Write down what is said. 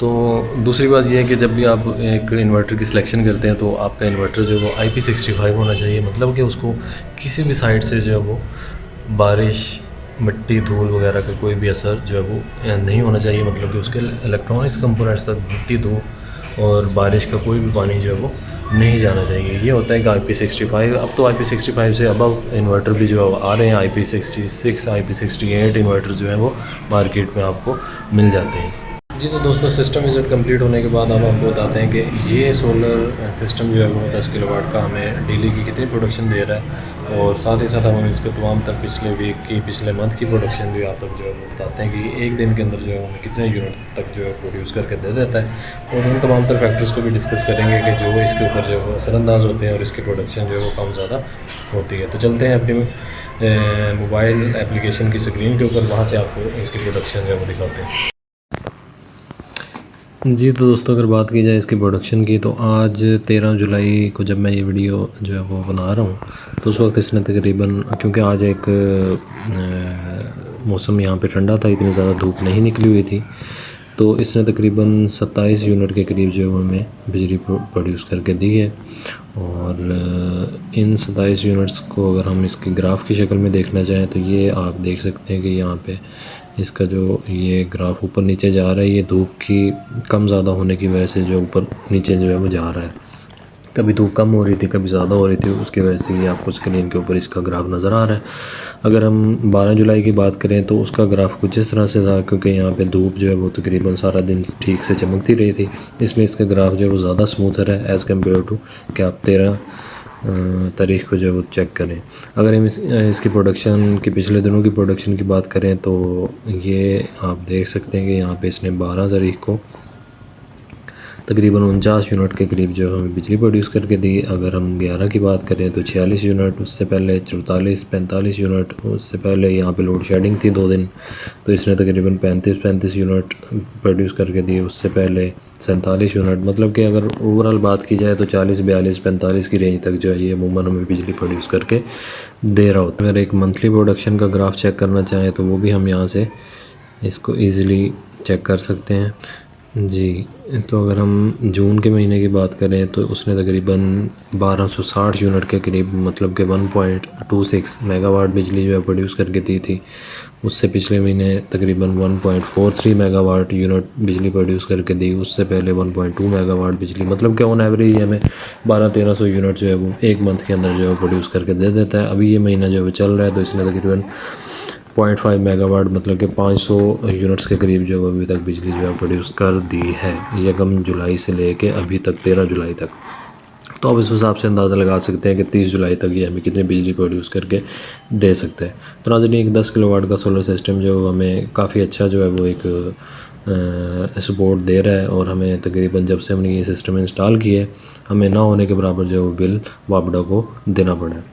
तो दूसरी बात यह है कि जब भी आप एक इन्वर्टर की सिलेक्शन करते हैं तो आपका इन्वर्टर जो है वो IP65 होना चाहिए, मतलब कि उसको किसी भी साइड से जो है वो बारिश, मिट्टी, धूल वगैरह का कोई भी असर जो है वो नहीं होना चाहिए, मतलब कि उसके इलेक्ट्रॉनिक्स कंपोनेंट्स तक मिट्टी, धूल और बारिश का कोई भी पानी जो है वो नहीं जाना चाहिए। ये होता है कि IP65। अब तो IP65 से अबव इन्वर्टर भी जो है आ रहे हैं, IP66, IP68 इन्वर्टर जो हैं वो मार्केट में आपको मिल जाते हैं। जी तो दोस्तों, सिस्टम विजिट कंप्लीट होने के बाद हम आपको बताते हैं कि ये सोलर सिस्टम जो है वो 10 किलोवाट का हमें डेली की कितनी प्रोडक्शन दे रहा है, और साथ ही साथ हम इसके तमाम तक पिछले वीक की, पिछले मंथ की प्रोडक्शन भी आप तक जो है वो बताते हैं कि एक दिन के अंदर जो है हमें कितने यूनिट तक जो है प्रोड्यूस करके दे देता है। और उन तमाम तर फैक्टर्स को भी डिस्कस करेंगे कि जो इसके ऊपर जो है असरअंदाज होते हैं और इसकी प्रोडक्शन जो है वो कम ज़्यादा होती है। तो चलते हैं अपनी मोबाइल एप्लीकेशन की स्क्रीन के ऊपर, वहाँ से आपको इसकी प्रोडक्शन जो है वो दिखाते हैं। जी तो दोस्तों, अगर बात की जाए इसकी प्रोडक्शन की, तो आज 13 जुलाई को जब मैं ये वीडियो जो है वो बना रहा हूँ तो उस वक्त इसने तकरीबन, क्योंकि आज एक मौसम यहाँ पे ठंडा था, इतनी ज़्यादा धूप नहीं निकली हुई थी, तो इसने तकरीबन 27 यूनिट के करीब जो है हमें बिजली प्रोड्यूस करके दी है। और इन 27 यूनिट्स को अगर हम इसके ग्राफ की शक्ल में देखना चाहें तो ये आप देख सकते हैं कि यहाँ पे इसका जो ये ग्राफ ऊपर नीचे जा रहा है, ये धूप की कम ज़्यादा होने की वजह से जो ऊपर नीचे जो है वो जा रहा है। कभी धूप कम हो रही थी, कभी ज़्यादा हो रही थी, उसकी वजह से ये आपको स्क्रीन के ऊपर इसका ग्राफ नज़र आ रहा है। अगर हम 12 जुलाई की बात करें तो उसका ग्राफ कुछ इस तरह से था, क्योंकि यहाँ पे धूप जो है वो तकरीबन सारा दिन ठीक से चमकती रही थी, इसलिए इसका ग्राफ जो है वो ज़्यादा स्मूथर है एज़ कम्पेयर टू कि आप 13 तारीख़ को जो है वो चेक करें। अगर हम इसकी प्रोडक्शन की, पिछले दिनों की प्रोडक्शन की बात करें तो ये आप देख सकते हैं कि यहाँ पे इसने 12 तारीख़ को तकरीबन 49 यूनिट के करीब जो हमें बिजली प्रोड्यूस करके दी। अगर हम 11 की बात करें तो 46 यूनिट, उससे पहले 44-45 यूनिट, उससे पहले यहाँ पे लोड शेडिंग थी 2 दिन तो इसने तकरीबन 35 यूनिट प्रोड्यूस करके दी। उससे पहले 47 यूनिट, मतलब कि अगर ओवरऑल बात की जाए तो 40, 42, 45 की रेंज तक जो है ये अमूमन हमें बिजली प्रोड्यूस करके दे रहा होता है। अगर एक मंथली प्रोडक्शन का ग्राफ चेक करना चाहें तो वो भी हम यहाँ से इसको ईज़िली चेक कर सकते हैं। जी, तो अगर हम जून के महीने की बात करें तो उसने तकरीबन 1260 यूनिट के करीब, मतलब कि 1.26 मेगावाट बिजली जो है प्रोड्यूस करके दी थी। उससे पिछले महीने तकरीबन 1.43 मेगावाट यूनिट बिजली प्रोड्यूस करके दी। उससे पहले 1.2 मेगावाट बिजली, मतलब कि ऑन एवरेज हमें 1200-1300 यूनिट जो है वो एक मंथ के अंदर जो है प्रोड्यूस करके दे देता है। अभी ये महीना जो है चल रहा है तो इसने तकरीबन 0.5 मेगावाट, मतलब कि 500 यूनिट्स के करीब जो अभी तक बिजली जो है प्रोड्यूस कर दी है, यकम जुलाई से लेके अभी तक 13 जुलाई तक। तो अब इस हिसाब से अंदाज़ा लगा सकते हैं कि 30 जुलाई तक ये हमें कितनी बिजली प्रोड्यूस करके दे सकते हैं। तो नाज़रीन, एक 10 किलोवाट का सोलर सिस्टम जो हमें काफ़ी अच्छा जो है वो एक सपोर्ट दे रहा है, और हमें तकरीबन जब से हमने ये सिस्टम इंस्टॉल किए हमें ना होने के बराबर जो है वो बिल वापडा को देना पड़ा है।